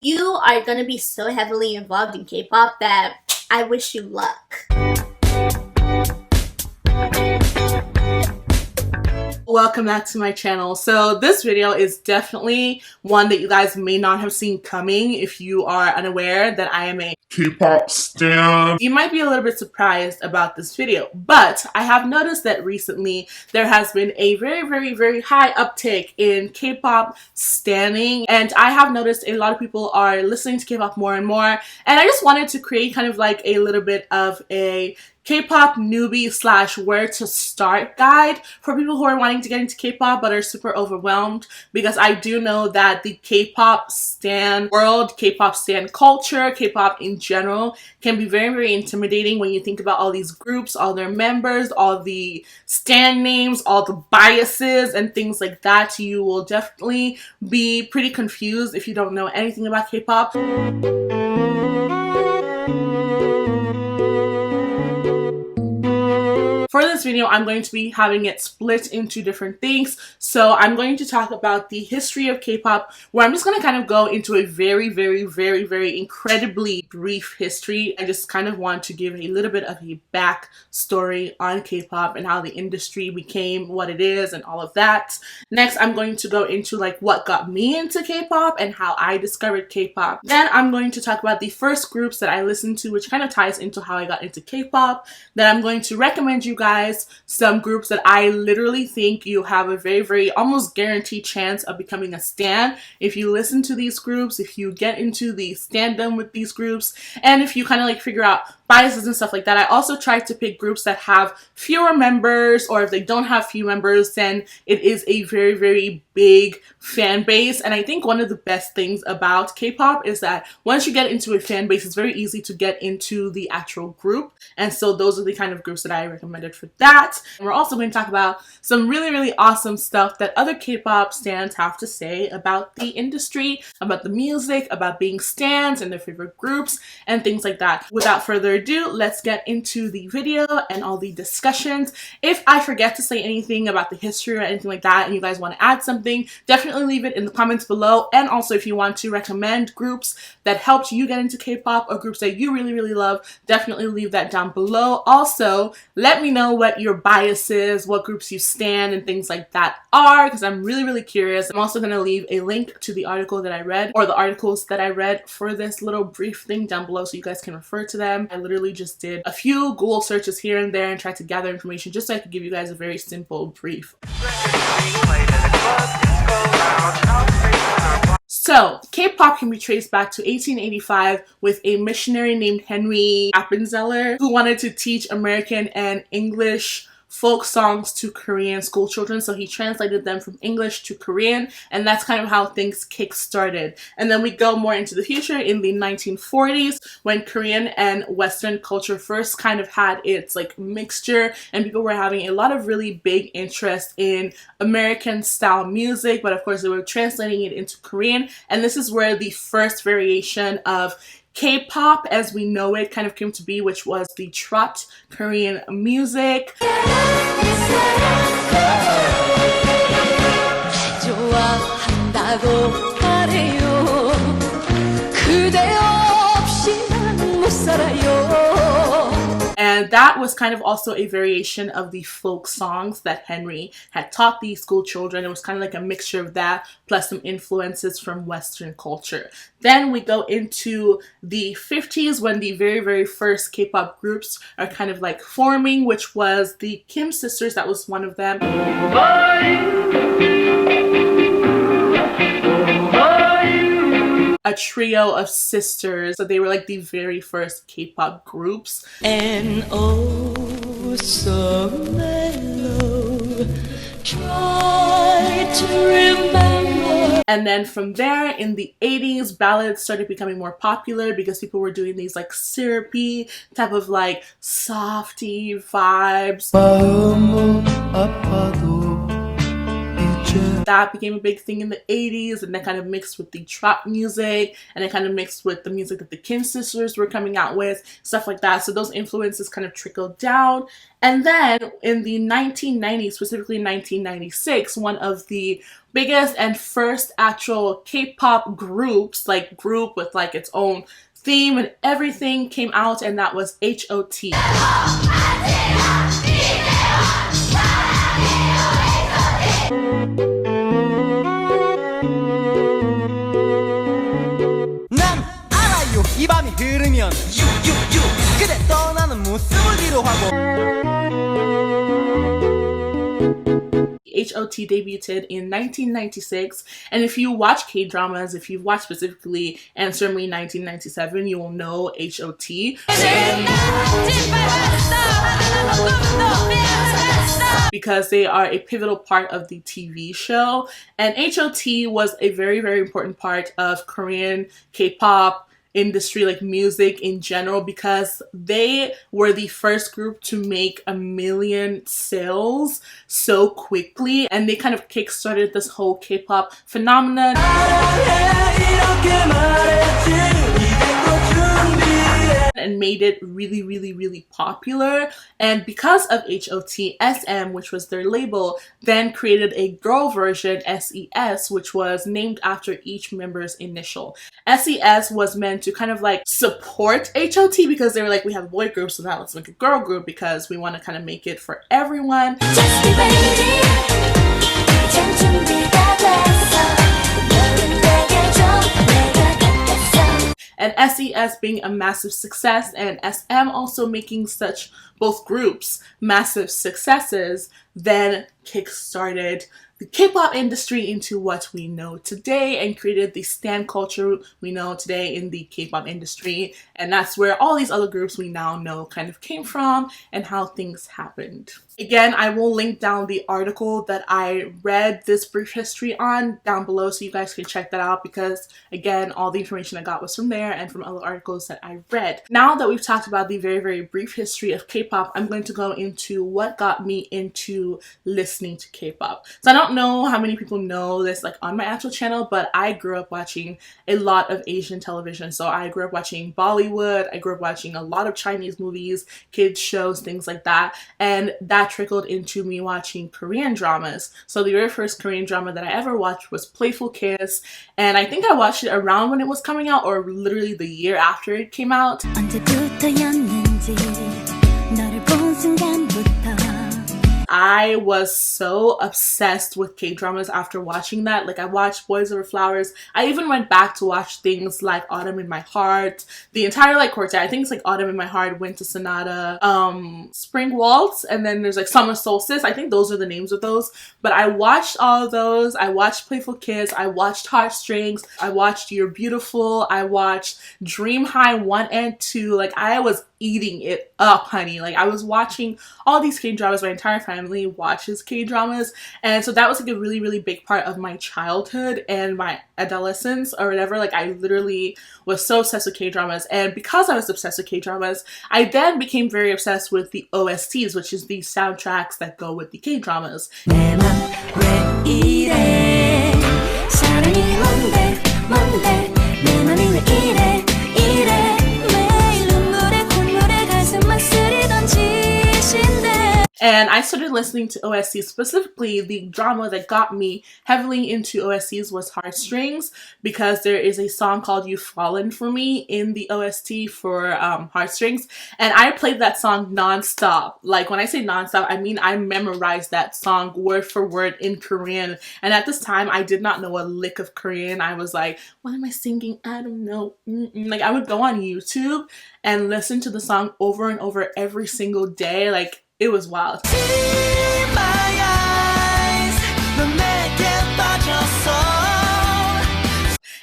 You are gonna be so heavily involved in K-pop that I wish you luck. Welcome back to my channel. So this video is definitely one that you guys may not have seen coming if you are unaware that I am a K-pop stan. You might be a little bit surprised about this video, but I have noticed that recently there has been a very high uptick in K-pop standing, and I have noticed a lot of people are listening to K-pop more and more, and I just wanted to create kind of like a little bit of a K-pop newbie slash where to start guide for people who are wanting to get into K-pop but are super overwhelmed, because I do know that the K-pop stan world, K-pop stan culture, K-pop in general can be very intimidating when you think about all these groups, all their members, all the stan names, all the biases and things like that. You will definitely be pretty confused if you don't know anything about K-pop. For this video, I'm going to be having it split into different things. So I'm going to talk about the history of K-pop, where I'm just going to kind of go into a very incredibly brief history. I just kind of want to give a little bit of a backstory on K-pop and how the industry became what it is and all of that. Next, I'm going to go into like what got me into K-pop and how I discovered K-pop. Then I'm going to talk about the first groups that I listened to, which kind of ties into how I got into K-pop. Then I'm going to recommend you guys some groups that I literally think you have a very almost guaranteed chance of becoming a stan if you listen to these groups, if you get into the standum with these groups, and if you kind of like figure out biases and stuff like that. I also try to pick groups that have fewer members, or if they don't have few members, then it is a very big fan base. And I think one of the best things about K-pop is that once you get into a fan base, it's very easy to get into the actual group. And so those are the kind of groups that I recommended for that. And we're also going to talk about some really awesome stuff that other K-pop stans have to say about the industry, about the music, about being stans and their favorite groups and things like that. Without further ado, let's get into the video and all the discussions. If I forget to say anything about the history or anything like that and you guys want to add something, definitely leave it in the comments below. And also if you want to recommend groups that helped you get into K-pop or groups that you really love, definitely leave that down below. Also, let me know what your biases, what groups you stan and things like that are, because I'm really curious. I'm also going to leave a link to the article that I read, or the articles that I read for this little brief thing down below, so you guys can refer to them. I literally just did a few Google searches here and there and tried to gather information just so I could give you guys a very simple brief. So, K-pop can be traced back to 1885 with a missionary named Henry Appenzeller who wanted to teach American and English folk songs to Korean school children. So he translated them from English to Korean, and that's kind of how things kick-started. And then we go more into the future in the 1940s when Korean and Western culture first kind of had its like mixture, and people were having a lot of really big interest in American style music, but of course they were translating it into Korean. And this is where the first variation of K-pop as we know it kind of came to be, which was the Trot Korean music. And that was kind of also a variation of the folk songs that Henry had taught these school children. It was kind of like a mixture of that plus some influences from Western culture. Then we go into the 50s when the very first K-pop groups are kind of like forming, which was the Kim sisters. That was one of them. A trio of sisters. So they were like the very first K-pop groups. And oh, so mellow, try to remember. And then from there in the 80s, ballads started becoming more popular because people were doing these like syrupy type of like softy vibes. That became a big thing in the 80s, and that kind of mixed with the Trot music, and it kind of mixed with the music that the Kim sisters were coming out with, stuff like that. So those influences kind of trickled down. And then in the 1990s, specifically 1996, one of the biggest and first actual K-pop groups, like group with like its own theme and everything, came out, and that was HOT. 이 밤이 흐르면 유유유 그대 떠나는 모습을 위로하고 HOT debuted in 1996, and if you watch K-dramas, if you've watched specifically Answer Me 1997, you will know HOT. Because they are a pivotal part of the TV show, and HOT was a very, very important part of Korean K-pop industry, like music in general, because they were the first group to make 1 million sales so quickly, and they kind of kickstarted this whole K-pop phenomenon. And made it really, really, really popular. And because of HOT, SM, which was their label, then created a girl version, SES, which was named after each member's initial. SES was meant to kind of like support HOT, because they were like, we have a boy group, so now let's make a girl group, because we want to kind of make it for everyone. And SES being a massive success, and SM also making such, both groups, massive successes, then kickstarted the K-pop industry into what we know today, and created the stan culture we know today in the K-pop industry. And that's where all these other groups we now know kind of came from, and how things happened. Again, I will link down the article that I read this brief history on down below, so you guys can check that out, because again, all the information I got was from there and from other articles that I read. Now that we've talked about the very, very brief history of K-pop, I'm going to go into what got me into listening to K-pop. So I don't know how many people know this like on my actual channel, but I grew up watching a lot of Asian television. So I grew up watching Bollywood, I grew up watching a lot of Chinese movies, kids shows, things like that, and that trickled into me watching Korean dramas. So the very first Korean drama that I ever watched was Playful Kiss, and I think I watched it around when it was coming out, or literally the year after it came out. I was so obsessed with K-dramas after watching that. Like, I watched Boys Over Flowers. I even went back to watch things like Autumn in My Heart, the entire like quartet. I think it's like Autumn in My Heart, Winter Sonata, Spring Waltz, and then there's like Summer Solstice. I think those are the names of those. But I watched all of those. I watched Playful Kiss. I watched Heartstrings. I watched You're Beautiful. I watched Dream High 1 and 2. Like, I was eating it up, honey. Like, I was watching all these K-dramas. My entire family watches K-dramas, and so that was like a really, really big part of my childhood and my adolescence or whatever. Like, I literally was so obsessed with K-dramas, and because I was obsessed with K-dramas, I then became very obsessed with the OSTs, which is the soundtracks that go with the K-dramas. And I started listening to OSTs. Specifically, the drama that got me heavily into OSTs was Heartstrings, because there is a song called You've Fallen For Me in the OST for Heartstrings, and I played that song non-stop. Like, when I say non-stop, I mean I memorized that song word for word in Korean, and at this time I did not know a lick of Korean. I was like, what am I singing? I don't know. Like, I would go on YouTube and listen to the song over and over every single day. Like, it was wild.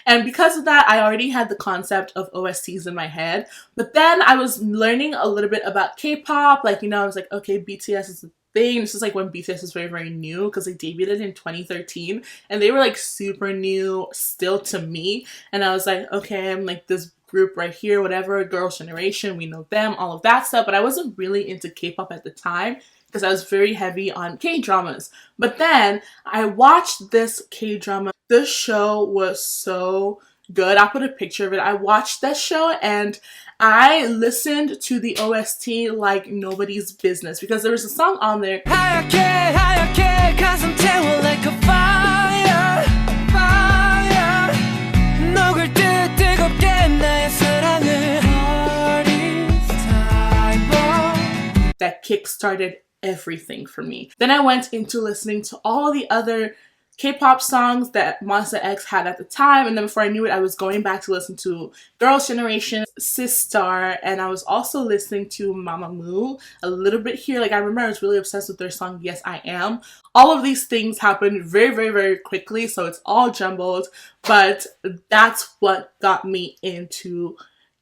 And because of that, I already had the concept of OSTs in my head. But then I was learning a little bit about K-pop. Like, you know, I was like, okay, BTS is the thing. This is like when BTS was very, very new, because they debuted in 2013. And they were like super new still to me. And I was like, okay, I'm like this group right here, whatever, Girls' Generation, we know them, all of that stuff. But I wasn't really into K-pop at the time, because I was very heavy on K-dramas. But then I watched this K-drama. This show was so good. I'll put a picture of it. I watched that show and I listened to the OST like nobody's business because there was a song on there. 하얗게 하얗게 가슴 태워 like a fire fire 녹을 듯 뜨겁게 나의 사랑을 that kick-started everything for me. Then I went into listening to all the other K-pop songs that Monsta X had at the time, and then before I knew it, I was going back to listen to Girls' Generation, Sistar, and I was also listening to Mamamoo a little bit here. Like, I remember I was really obsessed with their song Yes I Am. All of these things happened very, very, very quickly, so it's all jumbled, but that's what got me into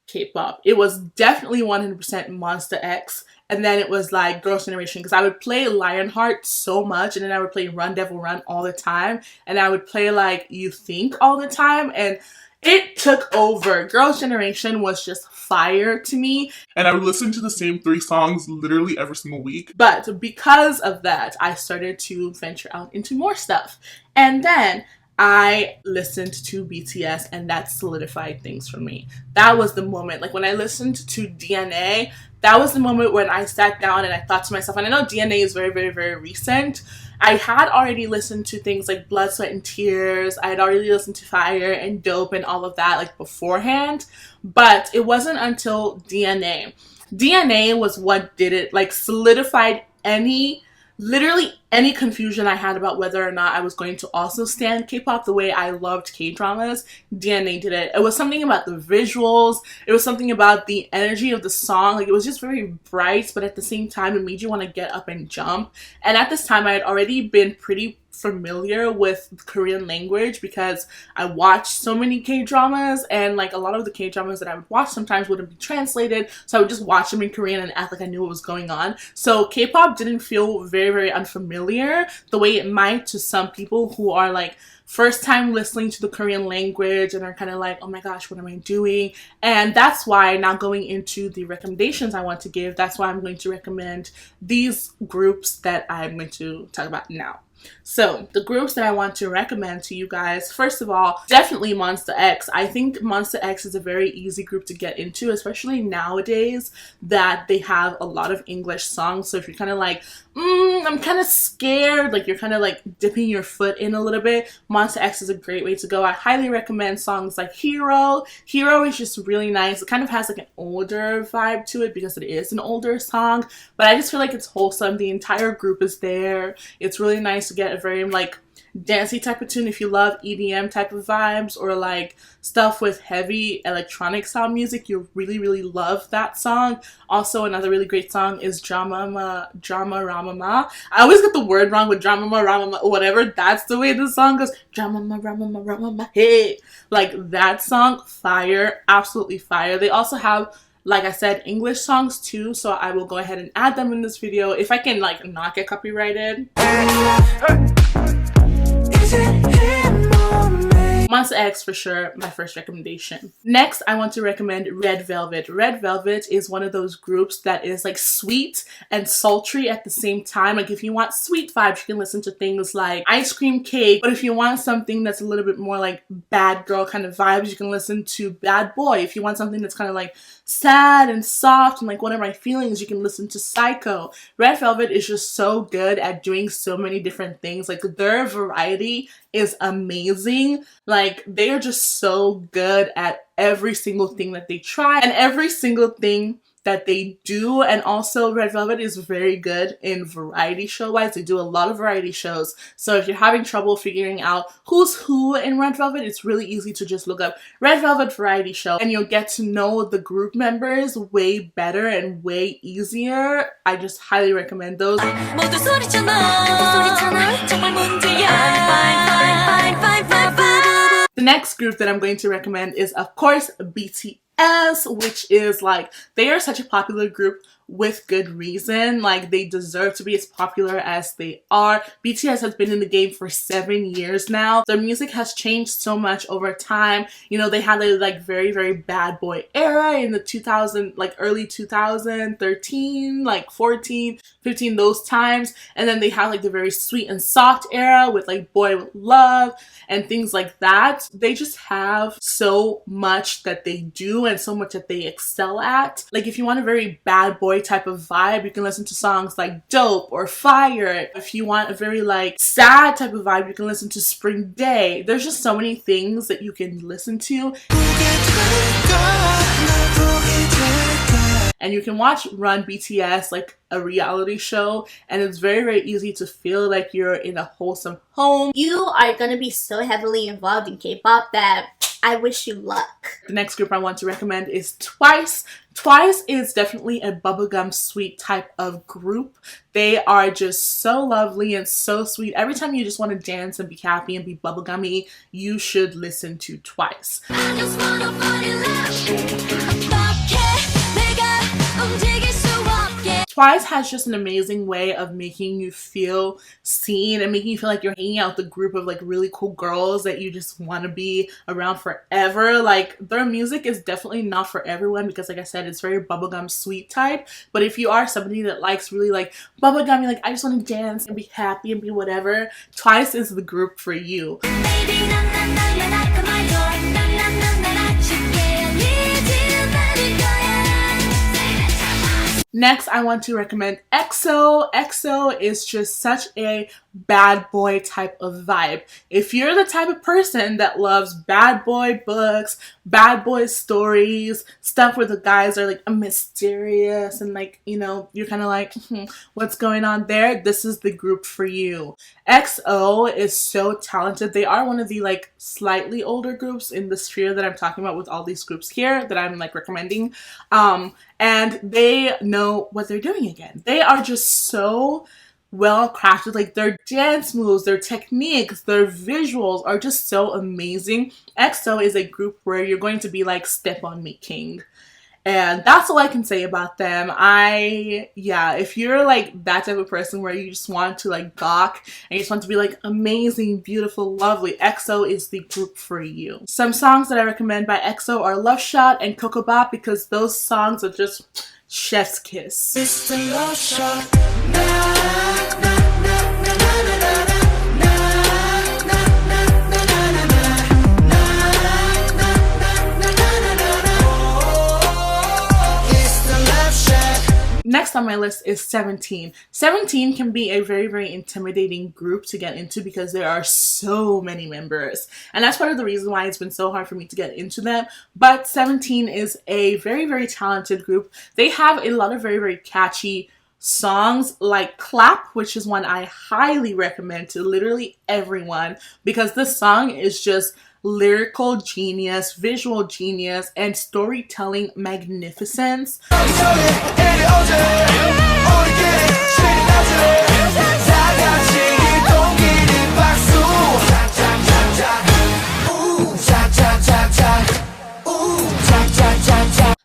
K-pop. It was definitely 100% Monsta X, and then it was like Girls' Generation, because I would play Lionheart so much, and then I would play Run Devil Run all the time, and I would play like You Think all the time, and it took over. Girls' Generation was just fire to me. And I would listen to the same 3 songs literally every single week. But because of that, I started to venture out into more stuff. And then I listened to BTS, and that solidified things for me. That was the moment. Like, when I listened to DNA, that was the moment when I sat down and I thought to myself, and I know DNA is very, very, very recent. I had already listened to things like Blood, Sweat, and Tears. I had already listened to Fire and Dope and all of that, like, beforehand. But it wasn't until DNA. DNA was what did it, like, solidified literally any confusion I had about whether or not I was going to also stand K-pop the way I loved K-dramas. DNA did it. It was something about the visuals. It was something about the energy of the song. Like, it was just very bright, but at the same time, it made you want to get up and jump. And at this time, I had already been pretty familiar with the Korean language because I watched so many K-dramas, and like a lot of the K-dramas that I would watch sometimes wouldn't be translated, so I would just watch them in Korean and act like I knew what was going on. So K-pop didn't feel very, very unfamiliar the way it might to some people who are like first time listening to the Korean language and are kind of like, oh my gosh, what am I doing? And that's why, now going into the recommendations I want to give, that's why I'm going to recommend these groups that I'm going to talk about now. So the groups that I want to recommend to you guys, first of all, definitely Monsta X. I think Monsta X is a very easy group to get into, especially nowadays that they have a lot of English songs. So if you're kind of like, I'm kind of scared, like you're kind of like dipping your foot in a little bit, Monsta X is a great way to go. I highly recommend songs like Hero. Hero is just really nice. It kind of has like an older vibe to it because it is an older song, but I just feel like it's wholesome. The entire group is there. It's really nice to get a very like dancey type of tune if you love EDM type of vibes or like stuff with heavy electronic sound music. You'll really, really love that song. Also, another really great song is Drama Ramama. I always get the word wrong with Drama Ramama, whatever. That's the way the song goes. Drama Ramama, hey, like that song, fire, absolutely fire. They also have, like I said, English songs too, so I will go ahead and add them in this video if I can like not get copyrighted. Monsta X for sure, my first recommendation. Next, I want to recommend Red Velvet. Red Velvet is one of those groups that is like sweet and sultry at the same time. Like if you want sweet vibes, you can listen to things like Ice Cream Cake. But if you want something that's a little bit more like bad girl kind of vibes, you can listen to Bad Boy. If you want something that's kind of like sad and soft and like what are my feelings, you can listen to Psycho. Red Velvet is just so good at doing so many different things. Like their variety is amazing. Like they are just so good at every single thing that they try and every single thing that they do. And also Red Velvet is very good in variety show wise. They do a lot of variety shows. So if you're having trouble figuring out who's who in Red Velvet, it's really easy to just look up Red Velvet variety show and you'll get to know the group members way better and way easier. I just highly recommend those. The next group that I'm going to recommend is, of course, BTS, which is like, they are such a popular group with good reason. Like, they deserve to be as popular as they are. BTS has been in the game for 7 years now. Their music has changed so much over time. You know, they had a like very, very bad boy era in the 2000, like early 2013, like 14, 15, those times. And then they had like the very sweet and soft era with like Boy With Love and things like that. They just have so much that they do and so much that they excel at. Like, if you want a very bad boy type of vibe, you can listen to songs like Dope or Fire. If you want a very like sad type of vibe, you can listen to Spring Day. There's just so many things that you can listen to. And you can watch Run BTS like a reality show, and it's very, very easy to feel like you're in a wholesome home. You are gonna be so heavily involved in K-pop that I wish you luck. The next group I want to recommend is Twice. Twice is definitely a bubblegum sweet type of group. They are just so lovely and so sweet. Every time you just want to dance and be happy and be bubblegummy, you should listen to Twice. I just wanna fall in love. 움직일 수 없게. Twice has just an amazing way of making you feel seen and making you feel like you're hanging out with a group of like really cool girls that you just want to be around forever. Like, their music is definitely not for everyone because, like I said, it's very bubblegum sweet type. But if you are somebody that likes really like bubblegum, like I just want to dance and be happy and be whatever, Twice is the group for you. Baby, Next, I want to recommend EXO. EXO is just such a bad boy type of vibe. If you're the type of person that loves bad boy books, bad boy stories, stuff where the guys are like mysterious and like, you know, you're kind of like, what's going on there? This is the group for you. EXO is so talented. They are one of the like slightly older groups in the sphere that I'm talking about with all these groups here that I'm like recommending. And they know what they're doing again. They are just so well crafted. Like, their dance moves, their techniques, their visuals are just so amazing. EXO is a group where you're going to be like, step on me, king. And that's all I can say about them. If you're like that type of person where you just want to like gawk and you just want to be like amazing, beautiful, lovely, EXO is the group for you. Some songs that I recommend by EXO are Love Shot and Coco Bop because those songs are just chef's kiss. It's the love shot. Next on my list is 17. 17 can be a very, very intimidating group to get into because there are so many members. And that's part of the reason why it's been so hard for me to get into them. But 17 is a very, very talented group. They have a lot of very, very catchy songs like Clap, which is one I highly recommend to literally everyone because this song is just lyrical genius, visual genius, and storytelling magnificence.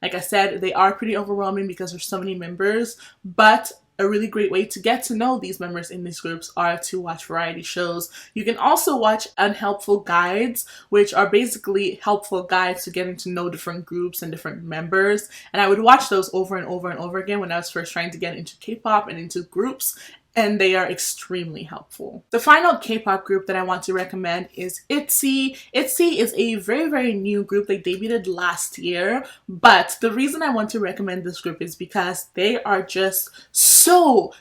Like I said, they are pretty overwhelming because there's so many members, but a really great way to get to know these members in these groups are to watch variety shows. You can also watch unhelpful guides, which are basically helpful guides to getting to know different groups and different members. And I would watch those over and over and over again when I was first trying to get into K-pop and into groups. And they are extremely helpful. The final K-pop group that I want to recommend is ITZY. ITZY is a very, very new group. They debuted last year, but the reason I want to recommend this group is because they are just so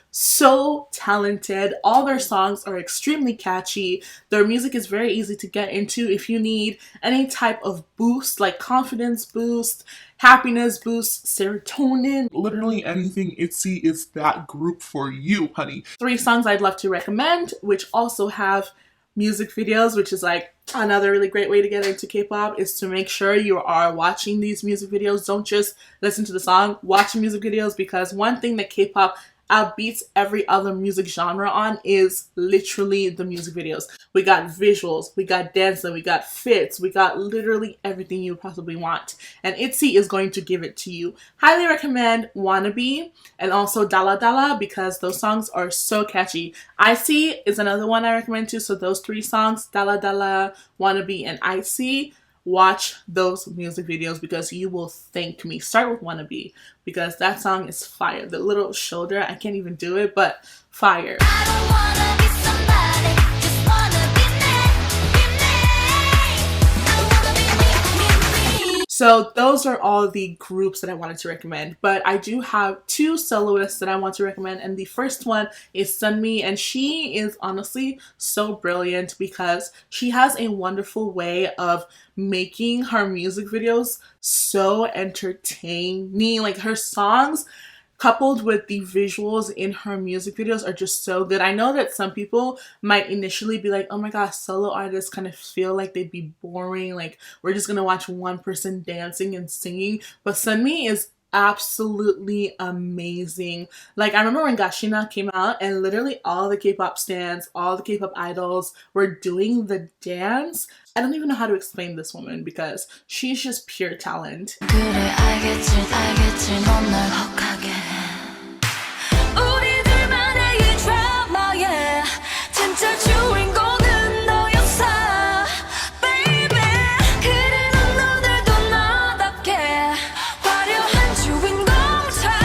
talented. All their songs are extremely catchy. Their music is very easy to get into if you need any type of boost, like confidence boost, happiness boost, serotonin. Literally anything ITZY is that group for you, honey. 3 songs I'd love to recommend, which also have music videos, which is like another really great way to get into K-pop, is to make sure you are watching these music videos. Don't just listen to the song, watch the music videos, because one thing that K-pop outbeats every other music genre on is literally the music videos. We got visuals, we got dancing, we got fits, we got literally everything you possibly want. And ITZY is going to give it to you. Highly recommend Wannabe and also Dala Dala because those songs are so catchy. Icy is another one I recommend too. So those 3 songs, Dala Dala, Wannabe, and Icy, watch those music videos because you will thank me. Start with Wannabe because that song is fire. The little shoulder, I can't even do it, but fire. I don't wanna be somebody, just wanna be me, I wanna be me. So those are all the groups that I wanted to recommend, but I do have 2 soloists that I want to recommend, and the first one is Sunmi, and she is honestly so brilliant because she has a wonderful way of making her music videos so entertaining. Like her songs coupled with the visuals in her music videos are just so good. I know that some people might initially be like, oh my gosh, solo artists kind of feel like they'd be boring. Like we're just gonna watch one person dancing and singing. But Sunmi is absolutely amazing. Like I remember when Gashina came out and literally all the K-pop stans, all the K-pop idols were doing the dance. I don't even know how to explain this woman because she's just pure talent. 그래 알겠지 넌 날 혹하게 해 우리들만의 이 드라마에 진짜 주인공은 너였어 baby 그래 넌 오늘도 너답게 화려한 주인공처럼.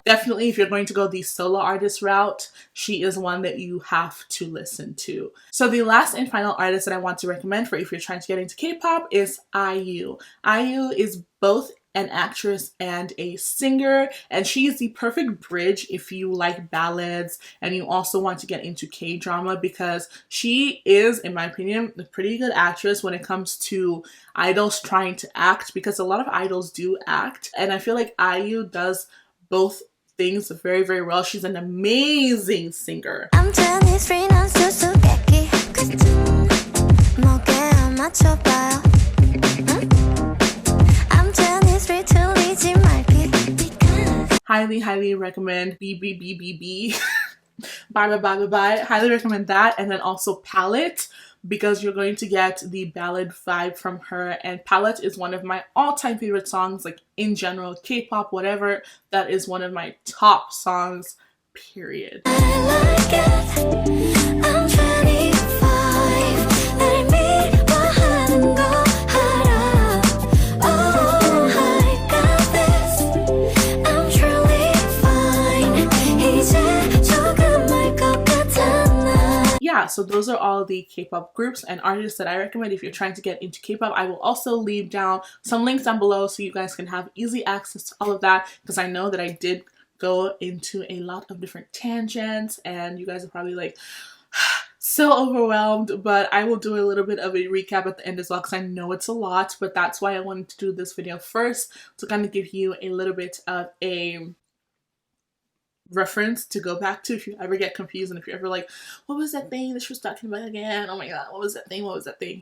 Definitely, if you're going to go the solo artist route, she is one that you have to listen to. So the last and final artist that I want to recommend for if you're trying to get into K-pop is IU. IU is both an actress and a singer, and she is the perfect bridge if you like ballads and you also want to get into K-drama because she is, in my opinion, a pretty good actress when it comes to idols trying to act because a lot of idols do act, and I feel like IU does both things very, very well. She's an amazing singer. 아무튼 history 난 수수께끼 끝은 뭐게 안 맞춰봐요 아무튼 history 틀리지 말기 because Highly recommend BBBBB. Bye bye bye bye bye. Highly recommend that, and then also Palette because you're going to get the ballad vibe from her, and Palette is one of my all-time favorite songs, like in general, K-pop, whatever. That is one of my top songs, period. I like it I'm 25 날 미워하는 거 알아 Oh I got this I'm truly fine 이제 조금 알 것 같아 나 Yeah, so those are all the K-pop groups and artists that I recommend if you're trying to get into K-pop. I will also leave down some links down below so you guys can have easy access to all of that because I know that I did go into a lot of different tangents and you guys are probably like so overwhelmed, but I will do a little bit of a recap at the end as well because I know it's a lot, but that's why I wanted to do this video first to kind of give you a little bit of a reference to go back to if you ever get confused and if you're ever like, what was that thing that she was talking about again? Oh my god, what was that thing? What was that thing?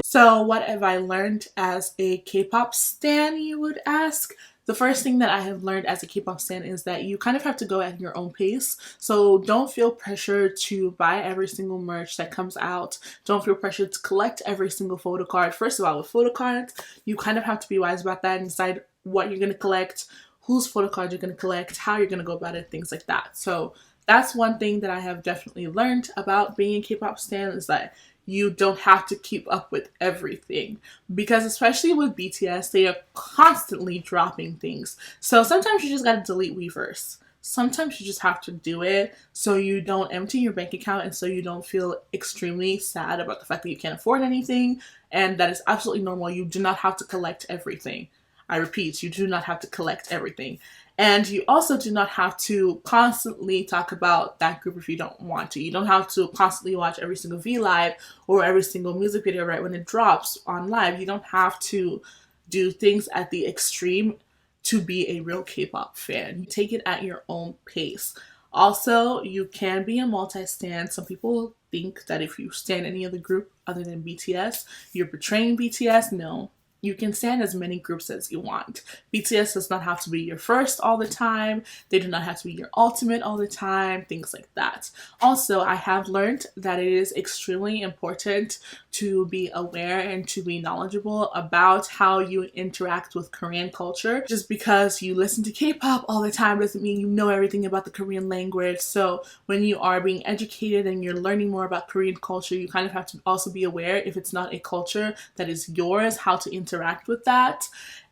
So what have I learned as a K-pop stan, you would ask? The first thing that I have learned as a K-pop stan is that you kind of have to go at your own pace. So don't feel pressure to buy every single merch that comes out. Don't feel pressure to collect every single photo card. First of all, with photo cards, you kind of have to be wise about that and decide what you're going to collect, whose photo cards you're going to collect, how you're going to go about it, things like that. So that's one thing that I have definitely learned about being a K-pop stan is that you don't have to keep up with everything because especially with BTS, they are constantly dropping things. So sometimes you just gotta delete Weverse. Sometimes you just have to do it so you don't empty your bank account and so you don't feel extremely sad about the fact that you can't afford anything, and that is absolutely normal. You do not have to collect everything. I repeat, you do not have to collect everything. And you also do not have to constantly talk about that group if you don't want to. You don't have to constantly watch every single V Live or every single music video right when it drops on live. You don't have to do things at the extreme to be a real K-pop fan. You take it at your own pace. Also, you can be a multi-stan. Some people think that if you stan any other group other than BTS, you're betraying BTS. No, you can stand as many groups as you want. BTS does not have to be your first all the time. They do not have to be your ultimate all the time, things like that. Also, I have learned that it is extremely important to be aware and to be knowledgeable about how you interact with Korean culture. Just because you listen to K-pop all the time doesn't mean you know everything about the Korean language. So when you are being educated and you're learning more about Korean culture, you kind of have to also be aware, if it's not a culture that is yours, how to interact with that.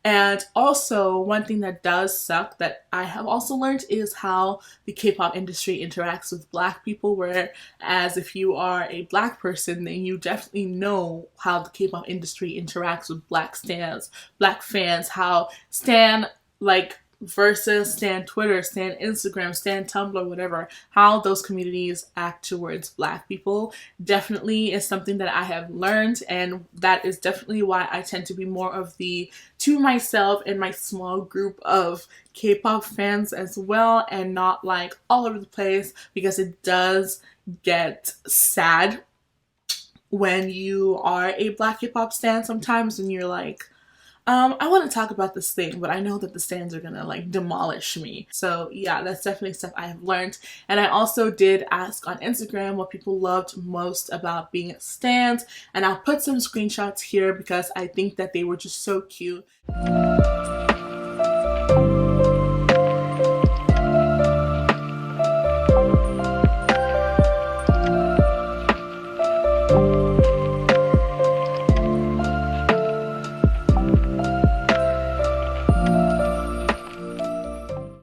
And also, one thing that does suck that I have also learned is how the K-pop industry interacts with Black people, whereas if you are a Black person, then you definitely know how the K-pop industry interacts with Black stans, Black fans, how stan, like, versus stan Twitter, stan Instagram, stan Tumblr, whatever, how those communities act towards Black people definitely is something that I have learned, and that is definitely why I tend to be more of the to myself and my small group of K-pop fans as well, and not like all over the place, because it does get sad when you are a Black K-pop stan sometimes and you're like, I want to talk about this thing, but I know that the stands are gonna like demolish me. So yeah, that's definitely stuff I have learned. And I also did ask on Instagram what people loved most about being stands, and I'll put some screenshots here because I think that they were just so cute.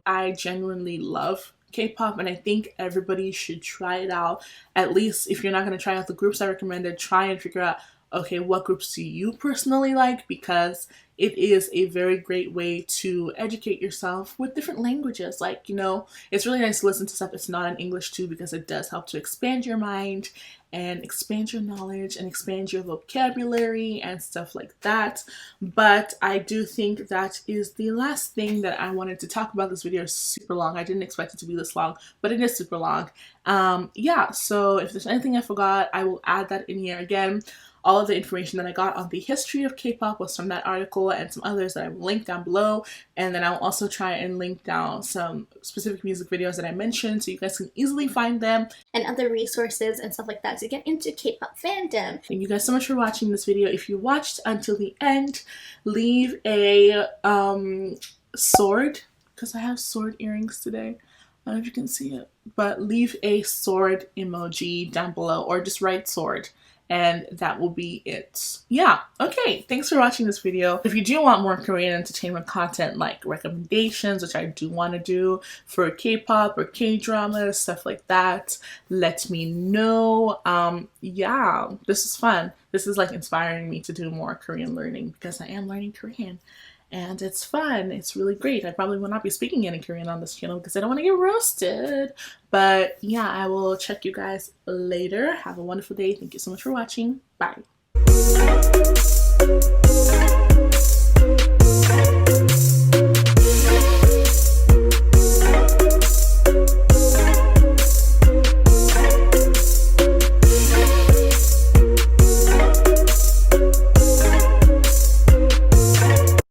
I genuinely love K-pop, and I think everybody should try it out. At least if you're not going to try out the groups I recommended, try and figure out, okay, what groups do you personally like, because it is a very great way to educate yourself with different languages. Like, you know, it's really nice to listen to stuff that's not in English too, because it does help to expand your mind and expand your knowledge and expand your vocabulary and stuff like that. But I do think that is the last thing that I wanted to talk about. This video is super long. I didn't expect it to be this long, but it is super long. Yeah, so if there's anything I forgot, I will add that in here. Again, all of the information that I got on the history of K-pop was from that article and some others that I will link down below. And then I'll also try and link down some specific music videos that I mentioned so you guys can easily find them. And other resources and stuff like that to get into K-pop fandom. Thank you guys so much for watching this video. If you watched until the end, leave a sword, because I have sword earrings today. I don't know if you can see it, but leave a sword emoji down below, or just write sword, and that will be it. Yeah, okay, thanks for watching this video. If you do want more Korean entertainment content, like recommendations, which I do want to do for K-pop or K-dramas, stuff like that, let me know. Yeah, this is fun. This is like inspiring me to do more Korean learning, because I am learning Korean. And it's fun. It's really great. I probably will not be speaking any Korean on this channel because I don't want to get roasted. But yeah, I will check you guys later. Have a wonderful day. Thank you so much for watching. Bye.